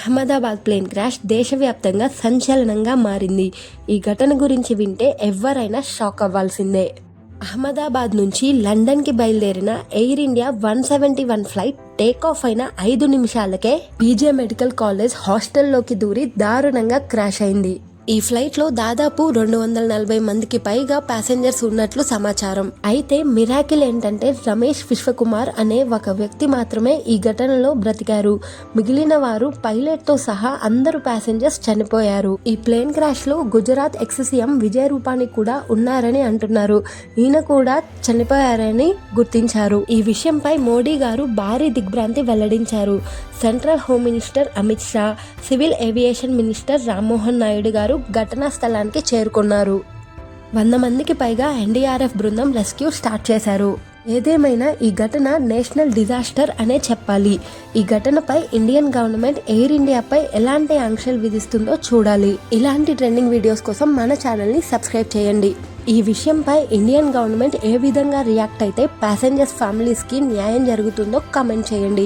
Ahmedabad plane crash దేశవ్యాప్తంగా సంచలనంగా మారింది. ఈ ఘటన గురించి వింటే ఎవరైనా షాక్ అవ్వాల్సిందే. అహ్మదాబాద్ నుంచి లండన్కి బయలుదేరిన ఎయిర్ ఇండియా 171 ఫ్లైట్ టేకాఫ్ అయిన 5 నిమిషాలకే పీజే మెడికల్ కాలేజ్ హాస్టల్లోకి దూరి దారుణంగా క్రాష్ అయింది. ఈ ఫ్లైట్ లో దాదాపు 240 మందికి పైగా ప్యాసింజర్స్ ఉన్నట్లు సమాచారం. అయితే మిరాకిల్ ఏంటంటే రమేష్ విశ్వకుమార్ అనే ఒక వ్యక్తి మాత్రమే ఈ ఘటనలో బ్రతికారు. మిగిలిన వారు పైలట్ తో సహా అందరు ప్యాసింజర్స్ చనిపోయారు. ఈ ప్లేన్ క్రాష్ లో గుజరాత్ ఎక్స్ సీఎం విజయ్ రూపానీ కూడా ఉన్నారని అంటున్నారు. ఈయన కూడా చనిపోయారని గుర్తించారు. ఈ విషయంపై మోడీ గారు భారీ దిగ్భ్రాంతి వెల్లడించారు. Central home minister Amit Shah, civil aviation minister Rammohan Naidu గారు ఘటనా స్థలానికి చేరుకున్నారు. 100 మందికి పైగా ఎన్డీఆర్ఎఫ్ బృందం రెస్క్యూ స్టార్ట్ చేశారు. ఏదేమైనా ఈ ఘటన నేషనల్ డిజాస్టర్ అనే చెప్పాలి. ఈ ఘటనపై ఇండియన్ గవర్నమెంట్ ఎయిర్ ఇండియాపై ఎలాంటి ఆంక్షలు విధిస్తుందో చూడాలి. ఇలాంటి ట్రెండింగ్ వీడియోస్ కోసం మన ఛానల్ ని సబ్స్క్రైబ్ చేయండి. ఈ విషయంపై ఇండియన్ గవర్నమెంట్ ఏ విధంగా రియాక్ట్ అయితే ప్యాసింజర్స్ ఫ్యామిలీస్ కి న్యాయం జరుగుతుందో కామెంట్ చేయండి.